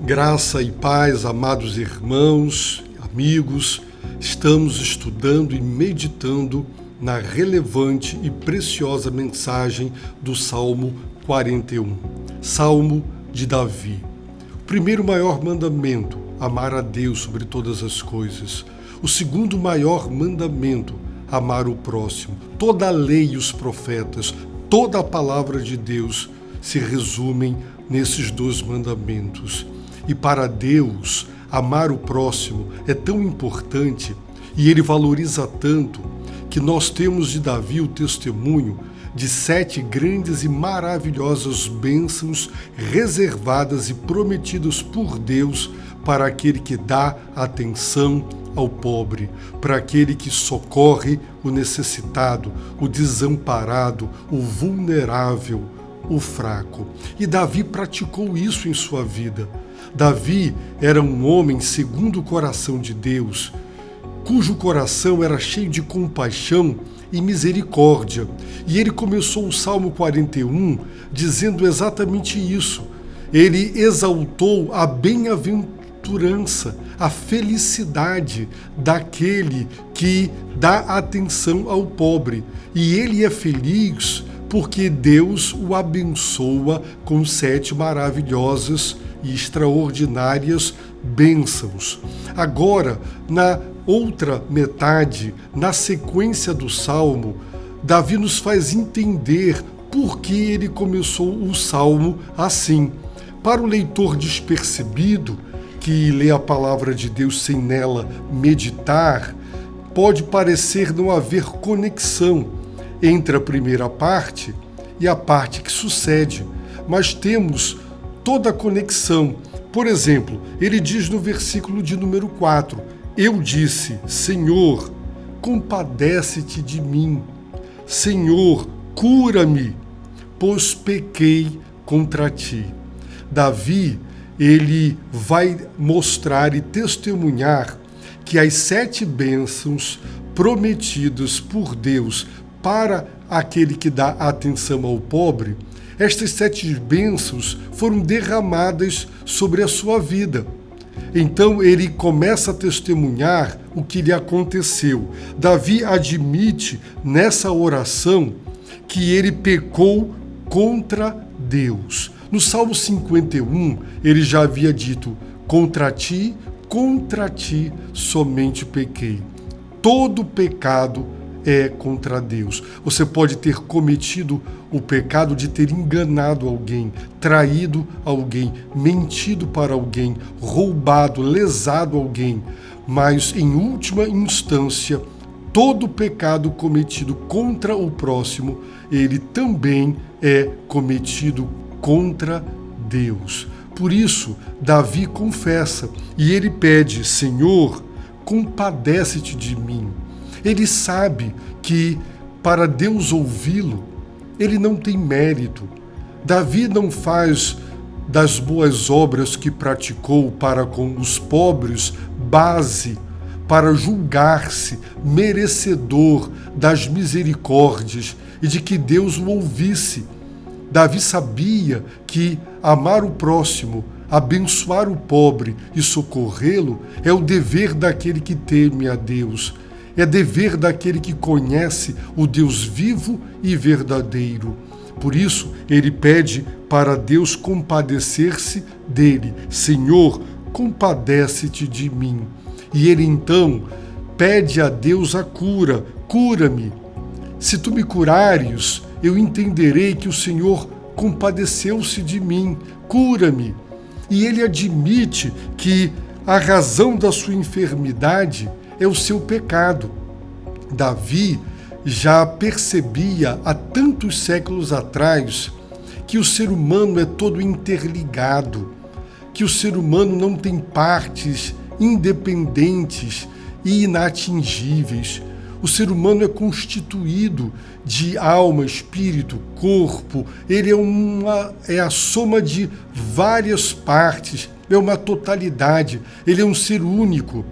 Graça e paz, amados irmãos, amigos, estamos estudando e meditando na relevante e preciosa mensagem do Salmo 41, Salmo de Davi. O primeiro maior mandamento, amar a Deus sobre todas as coisas. O segundo maior mandamento, amar o próximo. Toda a lei e os profetas, toda a palavra de Deus se resumem nesses dois mandamentos. E para Deus, amar o próximo é tão importante e Ele valoriza tanto que nós temos de Davi o testemunho de 7 grandes e maravilhosas bênçãos reservadas e prometidas por Deus para aquele que dá atenção ao pobre, para aquele que socorre o necessitado, o desamparado, o vulnerável, o fraco. E Davi praticou isso em sua vida. Davi era um homem segundo o coração de Deus, cujo coração era cheio de compaixão e misericórdia. E ele começou o Salmo 41 dizendo exatamente isso. Ele exaltou a bem-aventurança, a felicidade daquele que dá atenção ao pobre. E ele é feliz porque Deus o abençoa com 7 maravilhosas e extraordinárias bênçãos. Agora, na outra metade, na sequência do Salmo, Davi nos faz entender por que ele começou o Salmo assim. Para o leitor despercebido, que lê a palavra de Deus sem nela meditar, pode parecer não haver conexão entre a primeira parte e a parte que sucede, mas temos toda a conexão. Por exemplo, ele diz no versículo de número 4, eu disse, Senhor, compadece-te de mim. Senhor, cura-me, pois pequei contra ti. Davi, ele vai mostrar e testemunhar que as 7 bênçãos prometidas por Deus para aquele que dá atenção ao pobre, estas 7 bênçãos foram derramadas sobre a sua vida. Então ele começa a testemunhar o que lhe aconteceu. Davi admite nessa oração que ele pecou contra Deus. No Salmo 51, ele já havia dito, contra ti somente pequei. Todo pecado é contra Deus. Você pode ter cometido o pecado de ter enganado alguém, traído alguém, mentido para alguém, roubado, lesado alguém, mas em última instância, todo pecado cometido contra o próximo, ele também é cometido contra Deus. Por isso, Davi confessa e ele pede, Senhor, compadece-te de mim. Ele sabe que para Deus ouvi-lo, ele não tem mérito. Davi não faz das boas obras que praticou para com os pobres base para julgar-se merecedor das misericórdias e de que Deus o ouvisse. Davi sabia que amar o próximo, abençoar o pobre e socorrê-lo é o dever daquele que teme a Deus. É dever daquele que conhece o Deus vivo e verdadeiro. Por isso, ele pede para Deus compadecer-se dele. Senhor, compadece-te de mim. E ele então pede a Deus a cura. Cura-me. Se tu me curares, eu entenderei que o Senhor compadeceu-se de mim. Cura-me. E ele admite que a razão da sua enfermidade é o seu pecado. Davi já percebia há tantos séculos atrás que o ser humano é todo interligado, que o ser humano não tem partes independentes e inatingíveis. O ser humano é constituído de alma, espírito, corpo. Ele é a soma de várias partes, é uma totalidade. Ele é um ser único.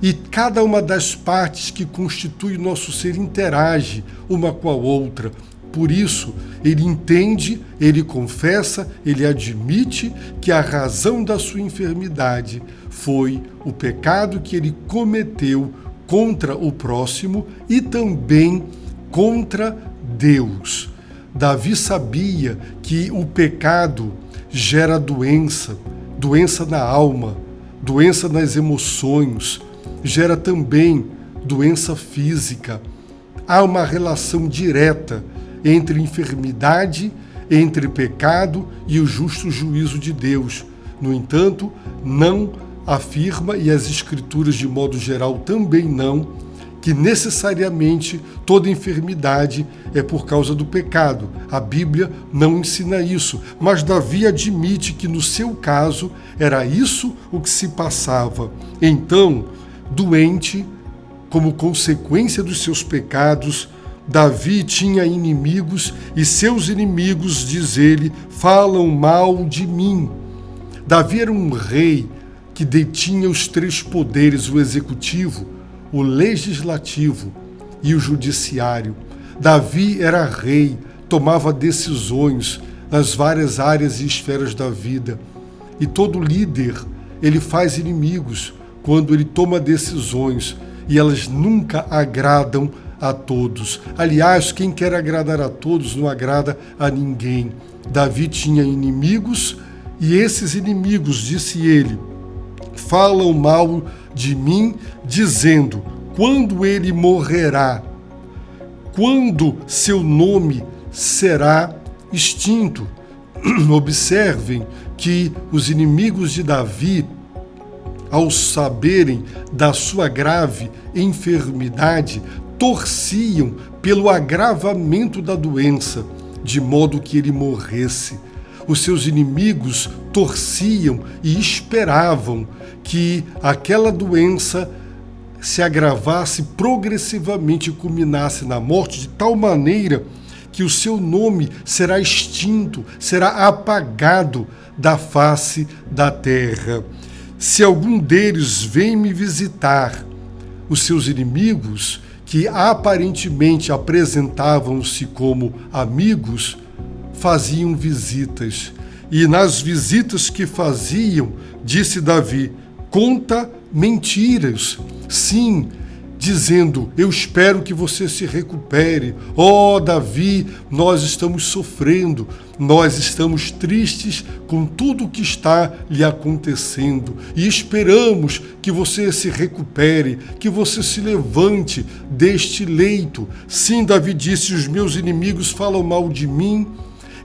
E cada uma das partes que constitui o nosso ser interage uma com a outra. por isso, ele entende, ele confessa, ele admite que a razão da sua enfermidade foi o pecado que ele cometeu contra o próximo e também contra Deus. Davi sabia que o pecado gera doença, doença na alma, doença nas emoções, gera também doença física. Há uma relação direta entre enfermidade, entre pecado e o justo juízo de Deus. No entanto, não afirma, e as Escrituras de modo geral também não, que necessariamente toda enfermidade é por causa do pecado. A Bíblia não ensina isso, mas Davi admite que no seu caso era isso o que se passava. Então, doente, como consequência dos seus pecados, Davi tinha inimigos e seus inimigos, diz ele, falam mal de mim. Davi era um rei que detinha os três poderes, o executivo, o legislativo e o judiciário. Davi era rei, tomava decisões nas várias áreas e esferas da vida. E todo líder, ele faz inimigos quando ele toma decisões e elas nunca agradam a todos. Aliás, quem quer agradar a todos não agrada a ninguém. Davi tinha inimigos e esses inimigos, disse ele, falam mal de mim, dizendo, quando ele morrerá, quando seu nome será extinto. Observem que os inimigos de Davi, ao saberem da sua grave enfermidade, torciam pelo agravamento da doença, de modo que ele morresse. Os seus inimigos torciam e esperavam que aquela doença se agravasse progressivamente e culminasse na morte, de tal maneira que o seu nome será extinto, será apagado da face da terra. Se algum deles vem me visitar, os seus inimigos, que aparentemente apresentavam-se como amigos, faziam visitas. E nas visitas que faziam, disse Davi, conta mentiras. Sim, dizendo, eu espero que você se recupere. Oh, Davi, nós estamos sofrendo, nós estamos tristes com tudo o que está lhe acontecendo e esperamos que você se recupere, que você se levante deste leito. Sim, Davi disse, os meus inimigos falam mal de mim,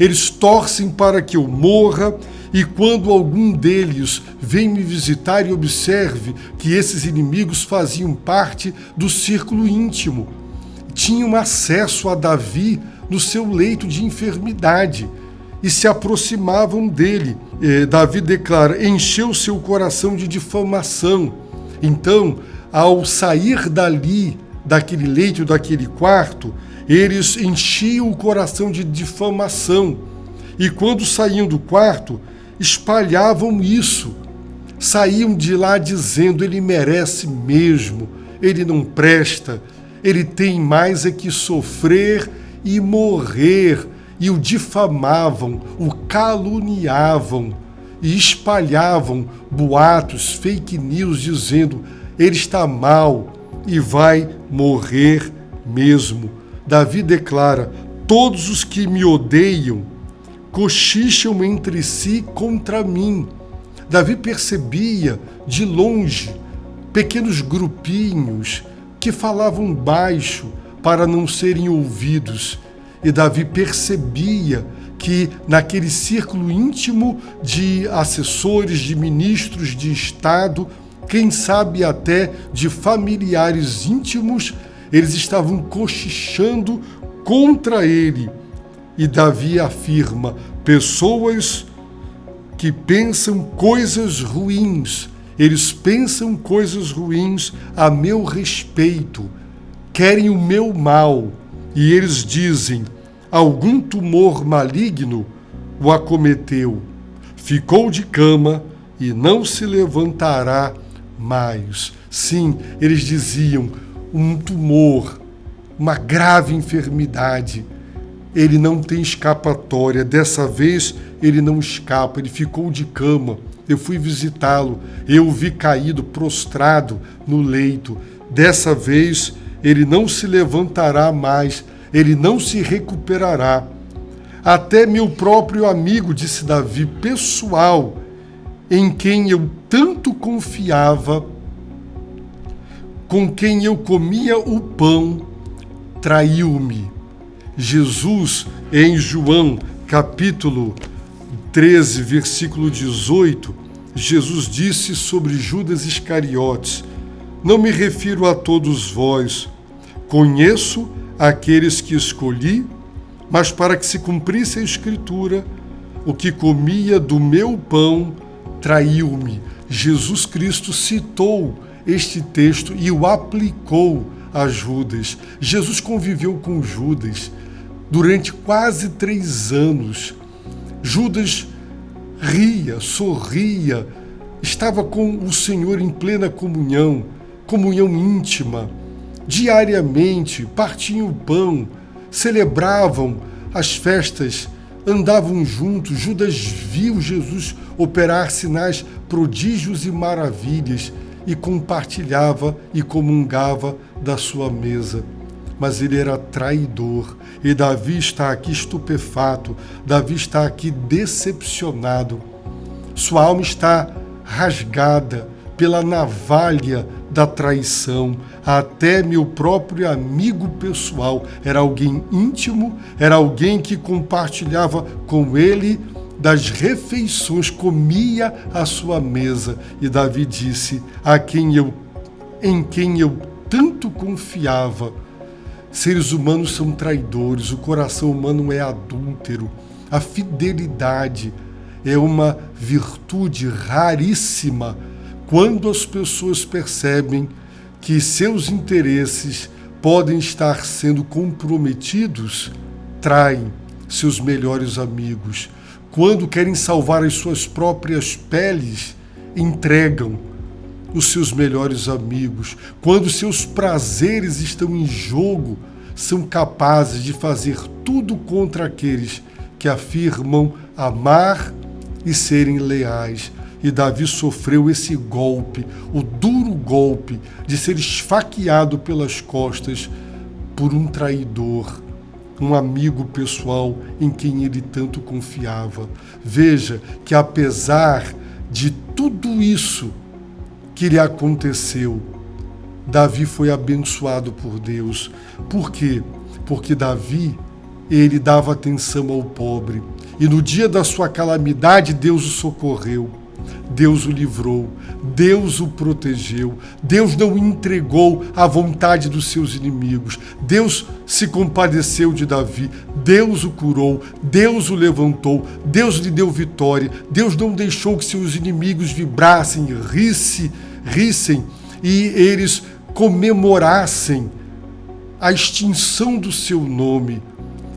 eles torcem para que eu morra, e quando algum deles vem me visitar, e observe que esses inimigos faziam parte do círculo íntimo, tinham acesso a Davi no seu leito de enfermidade e se aproximavam dele. Davi declara, encheu seu coração de difamação. Então, ao sair dali, daquele leito, daquele quarto, eles enchiam o coração de difamação. E quando saíam do quarto, espalhavam isso. Saíam de lá dizendo, ele merece mesmo, ele não presta, ele tem mais é que sofrer e morrer. E o difamavam, o caluniavam e espalhavam boatos, fake news, dizendo, ele está mal e vai morrer mesmo. Davi declara, todos os que me odeiam cochicham entre si contra mim. Davi percebia de longe pequenos grupinhos que falavam baixo para não serem ouvidos. E Davi percebia que naquele círculo íntimo de assessores, de ministros de Estado, quem sabe até de familiares íntimos, eles estavam cochichando contra ele. E Davi afirma, pessoas que pensam coisas ruins, eles pensam coisas ruins a meu respeito, querem o meu mal. E eles dizem, algum tumor maligno o acometeu, ficou de cama e não se levantará mais. Sim, eles diziam, um tumor, uma grave enfermidade. ele não tem escapatória. Dessa vez, ele não escapa, ele ficou de cama. Eu fui visitá-lo, eu o vi caído, prostrado no leito. Dessa vez, ele não se levantará mais, ele não se recuperará. Até meu próprio amigo, disse Davi, pessoal, em quem eu tanto confiava, com quem eu comia o pão, traiu-me. Jesus, em João, capítulo 13, versículo 18, Jesus disse sobre Judas Iscariotes: não me refiro a todos vós, conheço aqueles que escolhi, mas para que se cumprisse a Escritura, o que comia do meu pão traiu-me. Jesus Cristo citou este texto e o aplicou a Judas. Jesus conviveu com Judas durante quase 3 anos. Judas ria, sorria, estava com o Senhor em plena comunhão, comunhão íntima. Diariamente partiam o pão, celebravam as festas, andavam juntos. Judas viu Jesus operar sinais, prodígios e maravilhas e compartilhava e comungava da sua mesa. Mas ele era traidor. E Davi está aqui estupefato, Davi está aqui decepcionado. Sua alma está rasgada pela navalha da traição. Até meu próprio amigo pessoal, era alguém íntimo, era alguém que compartilhava com ele das refeições, comia à sua mesa. E Davi disse: em quem eu tanto confiava. Seres humanos são traidores, o coração humano é adúltero. A fidelidade é uma virtude raríssima quando as pessoas percebem que seus interesses podem estar sendo comprometidos, traem seus melhores amigos. Quando querem salvar as suas próprias peles, entregam os seus melhores amigos. Quando seus prazeres estão em jogo, são capazes de fazer tudo contra aqueles que afirmam amar e serem leais. E Davi sofreu esse golpe, o duro golpe de ser esfaqueado pelas costas por um traidor, um amigo pessoal em quem ele tanto confiava. Veja que apesar de tudo isso que lhe aconteceu, Davi foi abençoado por Deus. Por quê? Porque Davi, ele dava atenção ao pobre. E no dia da sua calamidade, Deus o socorreu. Deus o livrou, Deus o protegeu, Deus não o entregou à vontade dos seus inimigos. Deus se compadeceu de Davi, Deus o curou, Deus o levantou, Deus lhe deu vitória. Deus não deixou que seus inimigos vibrassem, rissem e eles comemorassem a extinção do seu nome.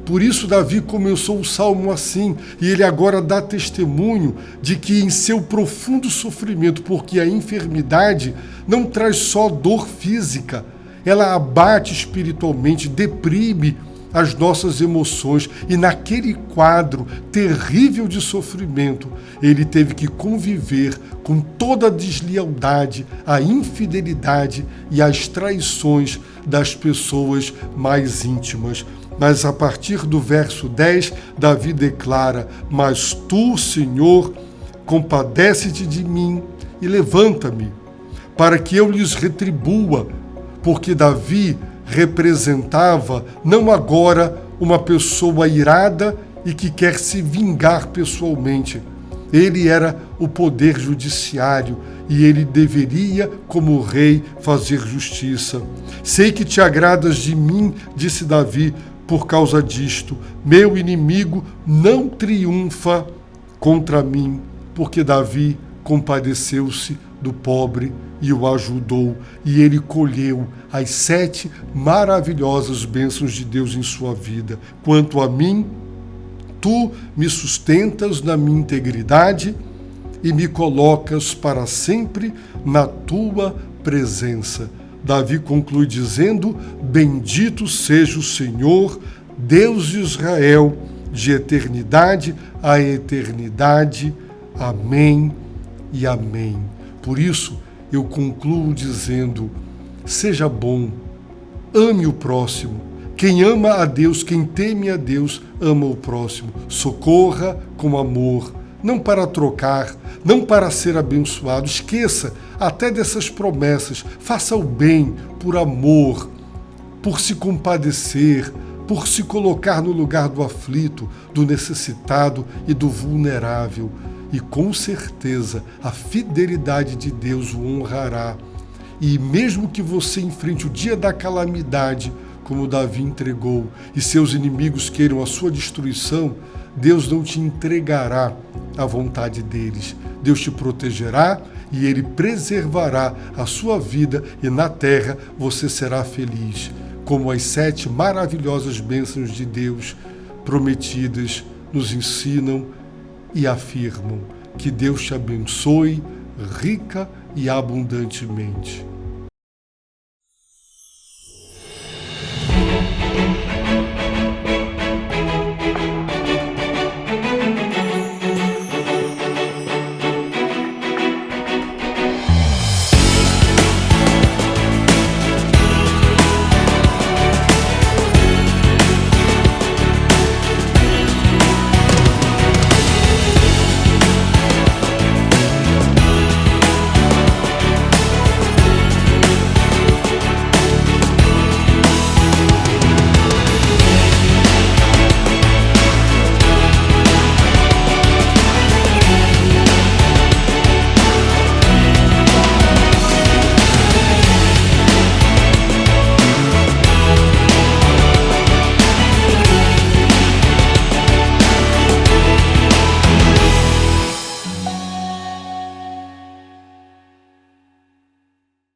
Por isso Davi começou o salmo assim, e ele agora dá testemunho de que em seu profundo sofrimento, porque a enfermidade não traz só dor física, ela abate espiritualmente, deprime as nossas emoções, e naquele quadro terrível de sofrimento, ele teve que conviver com toda a deslealdade, a infidelidade e as traições das pessoas mais íntimas. Mas a partir do verso 10, Davi declara: mas tu, Senhor, compadece-te de mim e levanta-me, para que eu lhes retribua, porque Davi representava não agora uma pessoa irada e que quer se vingar pessoalmente. Ele era o poder judiciário e ele deveria, como rei, fazer justiça. Sei que te agradas de mim, disse Davi, por causa disto. Meu inimigo não triunfa contra mim, porque Davi compadeceu-se do pobre e o ajudou, e ele colheu as 7 maravilhosas bênçãos de Deus em sua vida. Quanto a mim, tu me sustentas na minha integridade e me colocas para sempre na tua presença. Davi conclui dizendo: bendito seja o Senhor, Deus de Israel, de eternidade a eternidade. Amém e amém. Por isso, eu concluo dizendo: seja bom, ame o próximo. Quem ama a Deus, quem teme a Deus, ama o próximo. Socorra com amor, não para trocar, não para ser abençoado. Esqueça até dessas promessas. Faça o bem por amor, por se compadecer, por se colocar no lugar do aflito, do necessitado e do vulnerável. E com certeza a fidelidade de Deus o honrará. E mesmo que você enfrente o dia da calamidade, como Davi entregou, e seus inimigos queiram a sua destruição, Deus não te entregará à vontade deles. Deus te protegerá e Ele preservará a sua vida, e na terra você será feliz, como as 7 maravilhosas bênçãos de Deus prometidas nos ensinam e afirmam. Que Deus te abençoe rica e abundantemente.